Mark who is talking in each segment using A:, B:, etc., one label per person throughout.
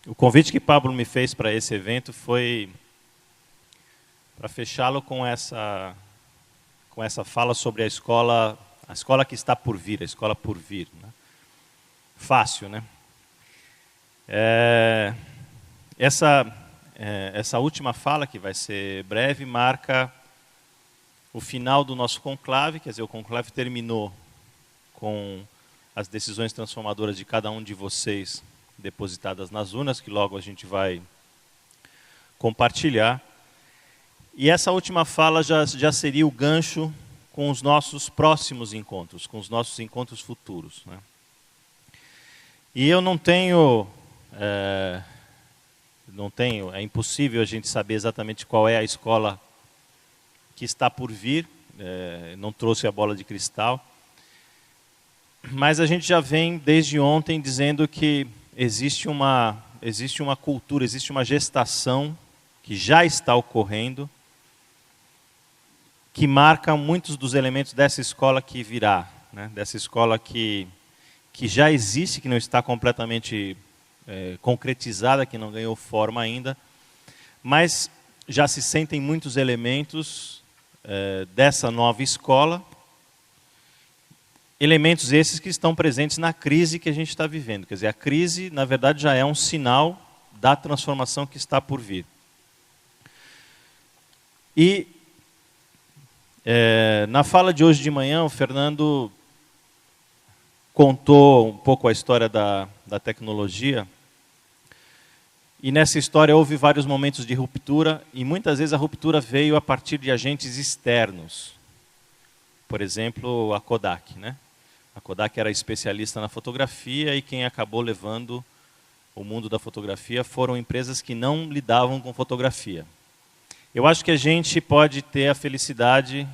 A: O convite que Pablo me fez para esse evento foi para fechá-lo com essa fala sobre a escola que está por vir, a escola por vir, né? Fácil, né? Essa última fala, que vai ser breve, marca o final do nosso conclave, quer dizer, o conclave terminou com as decisões transformadoras de cada um de vocês depositadas nas urnas, que logo a gente vai compartilhar. E essa última fala já seria o gancho com os nossos próximos encontros, com os nossos encontros futuros, né? E eu não tenho, é impossível a gente saber exatamente qual é a escola que está por vir, não trouxe a bola de cristal, mas a gente já vem desde ontem dizendo que existe uma cultura, existe uma gestação que já está ocorrendo, que marca muitos dos elementos dessa escola que virá, né? Dessa escola que já existe, que não está completamente concretizada, que não ganhou forma ainda, mas já se sentem muitos elementos dessa nova escola, elementos esses que estão presentes na crise que a gente está vivendo. Quer dizer, a crise, na verdade, já é um sinal da transformação que está por vir. E na fala de hoje de manhã, o Fernando contou um pouco a história da tecnologia, e nessa história houve vários momentos de ruptura, e muitas vezes a ruptura veio a partir de agentes externos. Por exemplo, a Kodak, né? A Kodak era especialista na fotografia, e quem acabou levando o mundo da fotografia foram empresas que não lidavam com fotografia. Eu acho que a gente pode ter a felicidade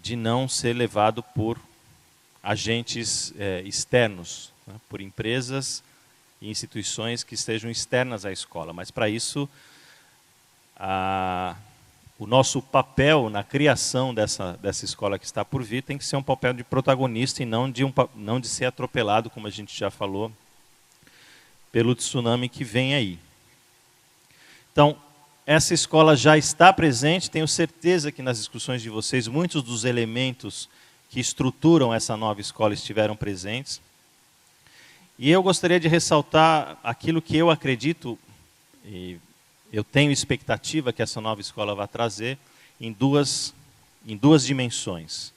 A: de não ser levado por agentes externos, né? Por empresas e instituições que estejam externas à escola. Mas para isso, o nosso papel na criação dessa escola que está por vir tem que ser um papel de protagonista e não de ser atropelado, como a gente já falou, pelo tsunami que vem aí. Então, essa escola já está presente, tenho certeza que nas discussões de vocês, muitos dos elementos que estruturam essa nova escola estiveram presentes. E eu gostaria de ressaltar aquilo que eu acredito, e eu tenho expectativa que essa nova escola vai trazer, em duas dimensões.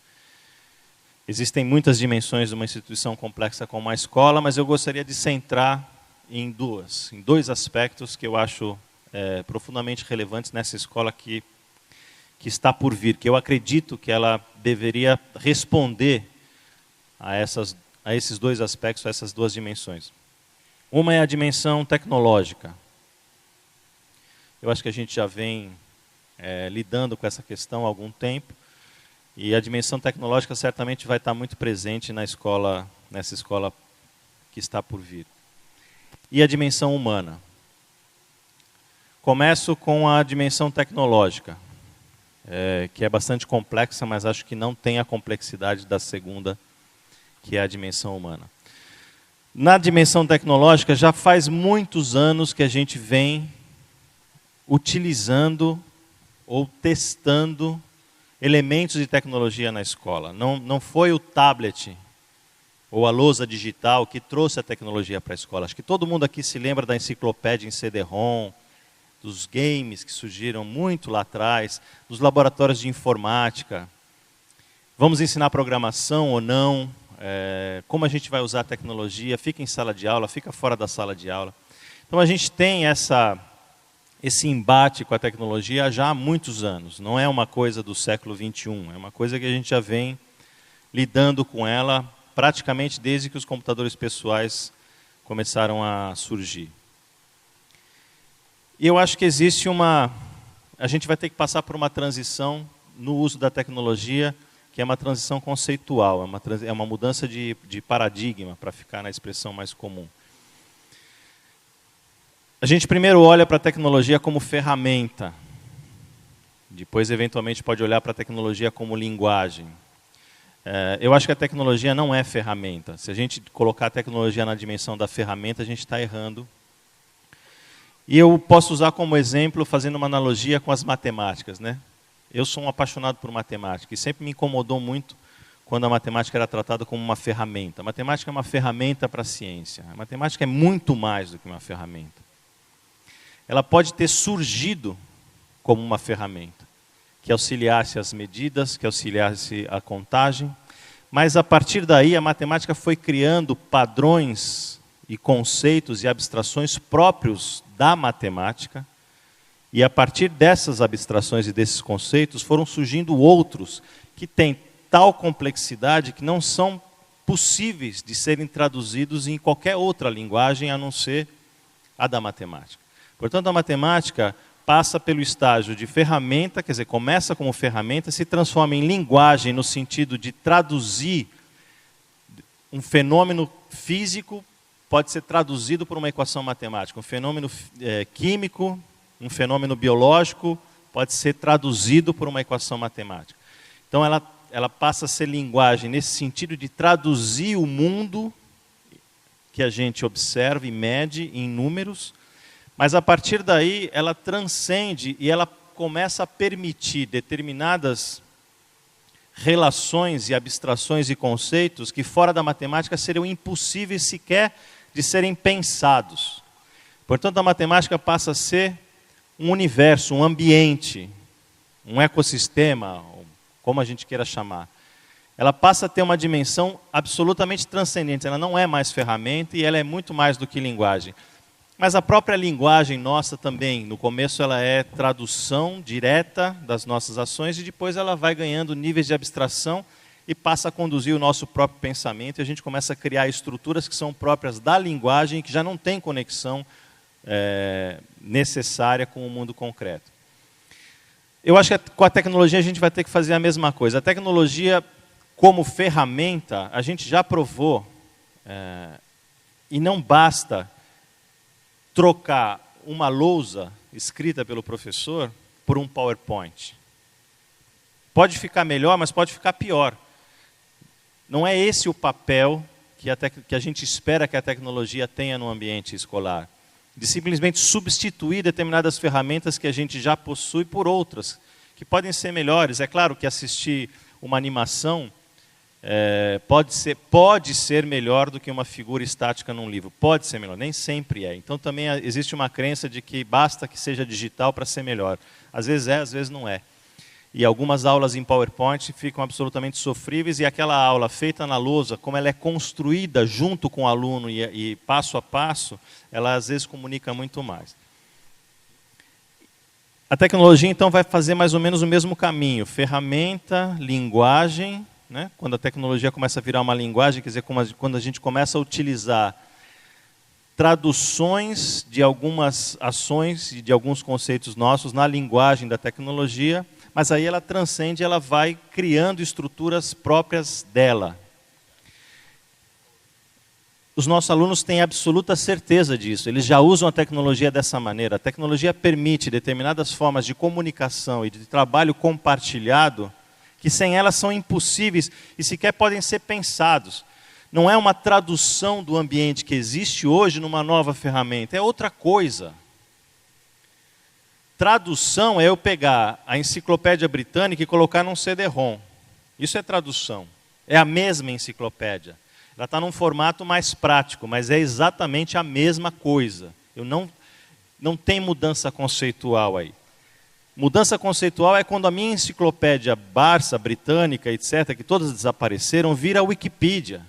A: Existem muitas dimensões de uma instituição complexa como a escola, mas eu gostaria de centrar em dois aspectos que eu acho profundamente relevantes nessa escola que está por vir, que eu acredito que ela deveria responder a esses dois aspectos, a essas duas dimensões. Uma é a dimensão tecnológica. Eu acho que a gente já vem lidando com essa questão há algum tempo, e a dimensão tecnológica certamente vai estar muito presente nessa escola que está por vir. E a dimensão humana. Começo com a dimensão tecnológica, que é bastante complexa, mas acho que não tem a complexidade da segunda, que é a dimensão humana. Na dimensão tecnológica, já faz muitos anos que a gente vem utilizando ou testando elementos de tecnologia na escola. Não foi o tablet ou a lousa digital que trouxe a tecnologia para a escola. Acho que todo mundo aqui se lembra da enciclopédia em CD-ROM, dos games que surgiram muito lá atrás, dos laboratórios de informática. Vamos ensinar programação ou não? Como a gente vai usar a tecnologia? Fica em sala de aula, fica fora da sala de aula. Então a gente tem esse embate com a tecnologia já há muitos anos. Não é uma coisa do século XXI, é uma coisa que a gente já vem lidando com ela praticamente desde que os computadores pessoais começaram a surgir. E eu acho que a gente vai ter que passar por uma transição no uso da tecnologia, que é uma transição conceitual, é uma mudança de paradigma, para ficar na expressão mais comum. A gente primeiro olha para a tecnologia como ferramenta, depois eventualmente pode olhar para a tecnologia como linguagem. Eu acho que a tecnologia não é ferramenta. Se a gente colocar a tecnologia na dimensão da ferramenta, a gente está errando. E eu posso usar como exemplo, fazendo uma analogia com as matemáticas, né? Eu sou um apaixonado por matemática e sempre me incomodou muito quando a matemática era tratada como uma ferramenta. A matemática é uma ferramenta para a ciência. A matemática é muito mais do que uma ferramenta. Ela pode ter surgido como uma ferramenta, que auxiliasse as medidas, que auxiliasse a contagem, mas a partir daí a matemática foi criando padrões e conceitos e abstrações próprios da matemática, e a partir dessas abstrações e desses conceitos foram surgindo outros que têm tal complexidade que não são possíveis de serem traduzidos em qualquer outra linguagem a não ser a da matemática. Portanto, a matemática passa pelo estágio de ferramenta, quer dizer, começa como ferramenta, se transforma em linguagem no sentido de traduzir um fenômeno físico, pode ser traduzido por uma equação matemática. Um fenômeno químico, um fenômeno biológico, pode ser traduzido por uma equação matemática. Então, ela passa a ser linguagem nesse sentido de traduzir o mundo que a gente observa e mede em números, mas a partir daí ela transcende e ela começa a permitir determinadas relações e abstrações e conceitos que fora da matemática seriam impossíveis sequer de serem pensados. Portanto, a matemática passa a ser um universo, um ambiente, um ecossistema, como a gente queira chamar. Ela passa a ter uma dimensão absolutamente transcendente. Ela não é mais ferramenta e ela é muito mais do que linguagem. Mas a própria linguagem nossa também, no começo ela é tradução direta das nossas ações e depois ela vai ganhando níveis de abstração e passa a conduzir o nosso próprio pensamento e a gente começa a criar estruturas que são próprias da linguagem, que já não tem conexão necessária com o mundo concreto. Eu acho que com a tecnologia a gente vai ter que fazer a mesma coisa. A tecnologia como ferramenta, a gente já provou, e não basta trocar uma lousa escrita pelo professor por um PowerPoint. Pode ficar melhor, mas pode ficar pior. Não é esse o papel que a gente espera que a tecnologia tenha no ambiente escolar. De simplesmente substituir determinadas ferramentas que a gente já possui por outras, que podem ser melhores. É claro que assistir uma animação pode ser melhor do que uma figura estática num livro. Pode ser melhor, nem sempre é. Então também existe uma crença de que basta que seja digital para ser melhor. Às vezes é, às vezes não é. E algumas aulas em PowerPoint ficam absolutamente sofríveis e aquela aula feita na lousa, como ela é construída junto com o aluno e passo a passo, ela às vezes comunica muito mais. A tecnologia então vai fazer mais ou menos o mesmo caminho. Ferramenta, linguagem, né? Quando a tecnologia começa a virar uma linguagem, quer dizer, quando a gente começa a utilizar traduções de algumas ações e de alguns conceitos nossos na linguagem da tecnologia, mas aí ela transcende, ela vai criando estruturas próprias dela. Os nossos alunos têm absoluta certeza disso, eles já usam a tecnologia dessa maneira. A tecnologia permite determinadas formas de comunicação e de trabalho compartilhado que sem elas são impossíveis e sequer podem ser pensados. Não é uma tradução do ambiente que existe hoje numa nova ferramenta, é outra coisa. Tradução é eu pegar a enciclopédia britânica e colocar num CD-ROM. Isso é tradução. É a mesma enciclopédia. Ela está num formato mais prático, mas é exatamente a mesma coisa. Não tem mudança conceitual aí. Mudança conceitual é quando a minha enciclopédia Barça, britânica, etc., que todas desapareceram, vira Wikipedia.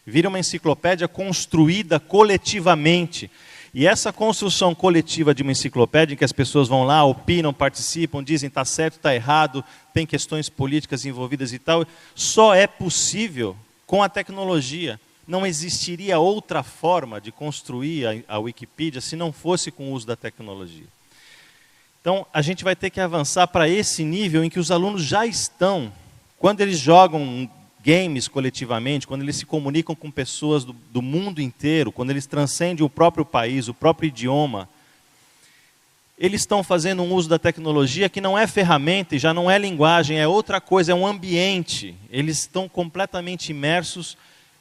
A: Vira uma enciclopédia construída coletivamente. E essa construção coletiva de uma enciclopédia, em que as pessoas vão lá, opinam, participam, dizem está certo, está errado, tem questões políticas envolvidas e tal, só é possível com a tecnologia. Não existiria outra forma de construir a Wikipedia se não fosse com o uso da tecnologia. Então, a gente vai ter que avançar para esse nível em que os alunos já estão, quando eles jogam games coletivamente, quando eles se comunicam com pessoas do mundo inteiro, quando eles transcendem o próprio país, o próprio idioma, eles estão fazendo um uso da tecnologia que não é ferramenta e já não é linguagem, é outra coisa, é um ambiente. Eles estão completamente imersos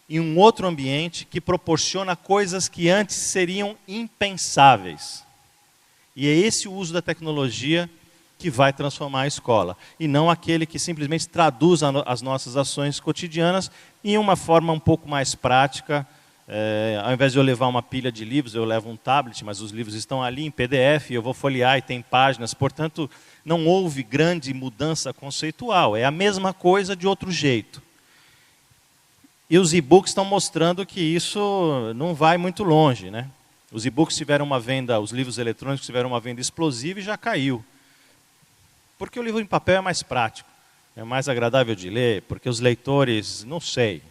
A: em um outro ambiente que proporciona coisas que antes seriam impensáveis. E é esse o uso da tecnologia que vai transformar a escola, e não aquele que simplesmente traduz as nossas ações cotidianas em uma forma um pouco mais prática. Ao invés de eu levar uma pilha de livros, eu levo um tablet, mas os livros estão ali em PDF, eu vou folhear e tem páginas, portanto, não houve grande mudança conceitual, é a mesma coisa de outro jeito. E os e-books estão mostrando que isso não vai muito longe, né? Os e-books tiveram uma venda, os livros eletrônicos tiveram uma venda explosiva e já caiu. Porque o livro em papel é mais prático, é mais agradável de ler, porque os leitores, não sei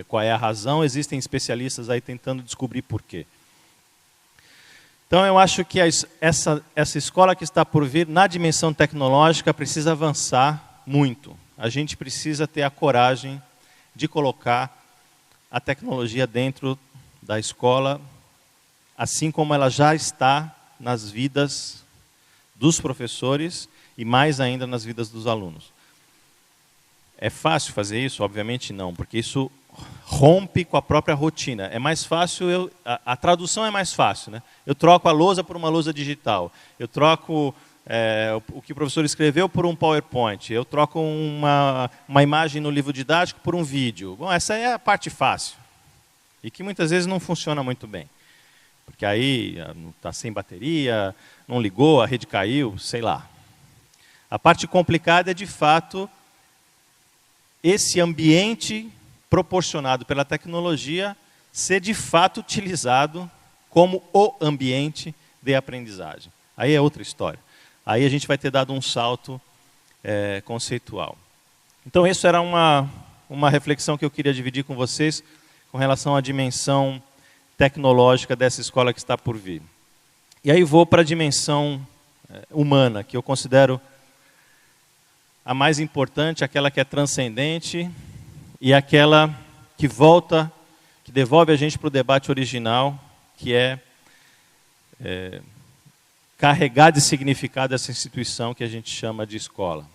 A: qual é a razão, existem especialistas aí tentando descobrir por quê. Então eu acho que essa escola que está por vir, na dimensão tecnológica, precisa avançar muito. A gente precisa ter a coragem de colocar a tecnologia dentro da escola, assim como ela já está nas vidas dos professores e mais ainda nas vidas dos alunos. É fácil fazer isso? Obviamente não, porque isso rompe com a própria rotina. É mais fácil, a tradução é mais fácil, né? Eu troco a lousa por uma lousa digital, eu troco o que o professor escreveu por um PowerPoint, eu troco uma imagem no livro didático por um vídeo. Bom, essa é a parte fácil, e que muitas vezes não funciona muito bem. Porque aí está sem bateria, não ligou, a rede caiu, sei lá. A parte complicada é, de fato, esse ambiente proporcionado pela tecnologia ser, de fato, utilizado como o ambiente de aprendizagem. Aí é outra história. Aí a gente vai ter dado um salto conceitual. Então, isso era uma reflexão que eu queria dividir com vocês com relação à dimensão tecnológica dessa escola que está por vir. E aí vou para a dimensão humana, que eu considero a mais importante, aquela que é transcendente e aquela que volta, que devolve a gente para o debate original, que é carregar de significado essa instituição que a gente chama de escola.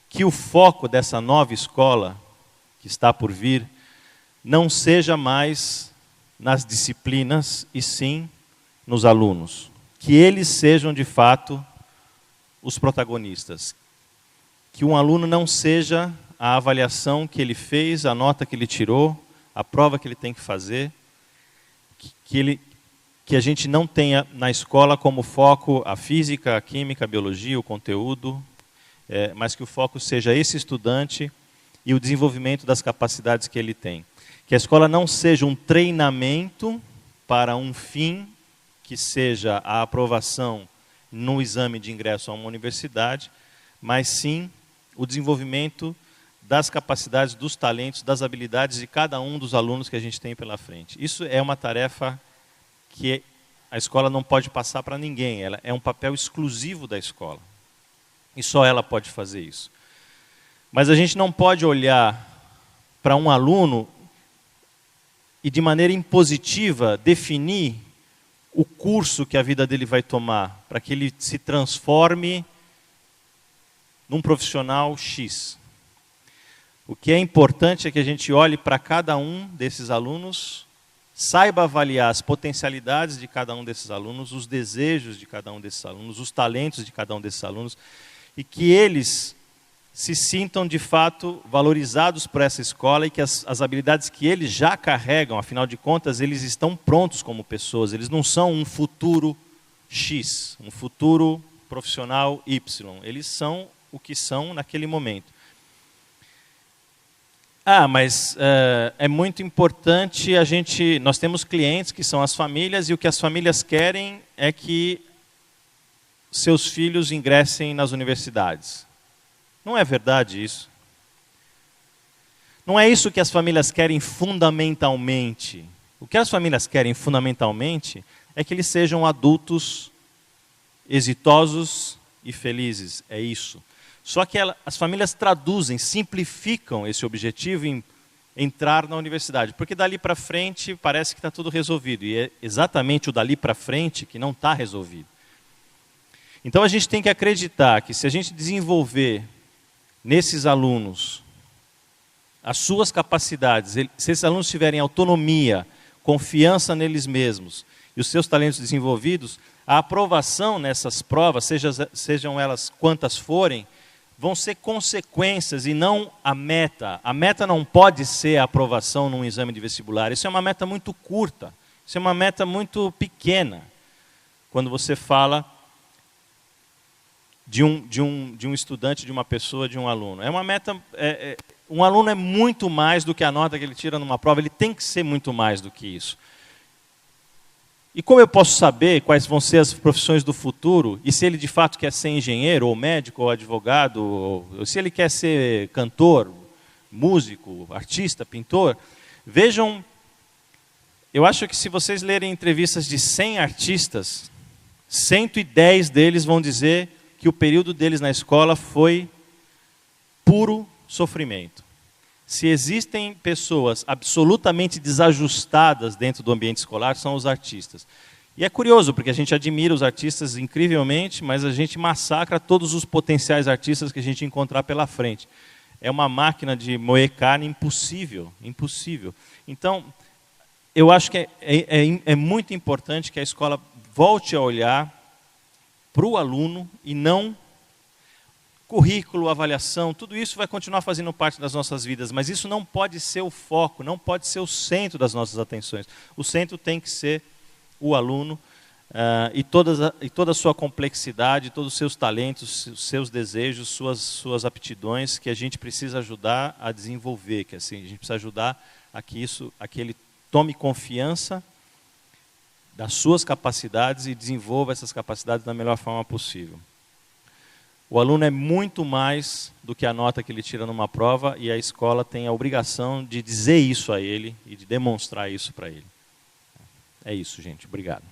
A: Que o foco dessa nova escola que está por vir não seja mais nas disciplinas, e sim nos alunos. Que eles sejam, de fato, os protagonistas. Que um aluno não seja a avaliação que ele fez, a nota que ele tirou, a prova que ele tem que fazer, que a gente não tenha na escola como foco a física, a química, a biologia, o conteúdo, mas que o foco seja esse estudante e o desenvolvimento das capacidades que ele tem. Que a escola não seja um treinamento para um fim, que seja a aprovação no exame de ingresso a uma universidade, mas sim o desenvolvimento das capacidades, dos talentos, das habilidades de cada um dos alunos que a gente tem pela frente. Isso é uma tarefa que a escola não pode passar para ninguém, ela é um papel exclusivo da escola. E só ela pode fazer isso. Mas a gente não pode olhar para um aluno e, de maneira impositiva, definir o curso que a vida dele vai tomar, para que ele se transforme num profissional X. O que é importante é que a gente olhe para cada um desses alunos, saiba avaliar as potencialidades de cada um desses alunos, os desejos de cada um desses alunos, os talentos de cada um desses alunos, e que eles se sintam, de fato, valorizados por essa escola e que as habilidades que eles já carregam, afinal de contas, eles estão prontos como pessoas, eles não são um futuro X, um futuro profissional Y, eles são o que são naquele momento. Mas é muito importante nós temos clientes que são as famílias e o que as famílias querem é que seus filhos ingressem nas universidades. Não é verdade isso. Não é isso que as famílias querem fundamentalmente. O que as famílias querem fundamentalmente é que eles sejam adultos exitosos e felizes. É isso. Só que as famílias traduzem, simplificam esse objetivo em entrar na universidade. Porque dali para frente parece que está tudo resolvido. E é exatamente o dali para frente que não está resolvido. Então a gente tem que acreditar que se a gente desenvolver nesses alunos as suas capacidades, se esses alunos tiverem autonomia, confiança neles mesmos e os seus talentos desenvolvidos, a aprovação nessas provas, sejam elas quantas forem, vão ser consequências e não a meta. A meta não pode ser a aprovação num exame de vestibular. Isso é uma meta muito curta, isso é uma meta muito pequena. Quando você fala de um estudante, de uma pessoa, de um aluno. É uma meta... um aluno é muito mais do que a nota que ele tira numa prova, ele tem que ser muito mais do que isso. E como eu posso saber quais vão ser as profissões do futuro, e se ele de fato quer ser engenheiro, ou médico, ou advogado, ou se ele quer ser cantor, músico, artista, pintor? Vejam, eu acho que se vocês lerem entrevistas de 100 artistas, 110 deles vão dizer que o período deles na escola foi puro sofrimento. Se existem pessoas absolutamente desajustadas dentro do ambiente escolar, são os artistas. E é curioso, porque a gente admira os artistas incrivelmente, mas a gente massacra todos os potenciais artistas que a gente encontrar pela frente. É uma máquina de moer carne impossível, impossível. Então, eu acho que é muito importante que a escola volte a olhar para o aluno e não currículo, avaliação, tudo isso vai continuar fazendo parte das nossas vidas, mas isso não pode ser o foco, não pode ser o centro das nossas atenções. O centro tem que ser o aluno e toda a sua complexidade, todos os seus talentos, os seus desejos, suas aptidões, que a gente precisa ajudar a desenvolver, que assim, a gente precisa ajudar a que ele tome confiança das suas capacidades e desenvolva essas capacidades da melhor forma possível. O aluno é muito mais do que a nota que ele tira numa prova e a escola tem a obrigação de dizer isso a ele e de demonstrar isso para ele. É isso, gente. Obrigado.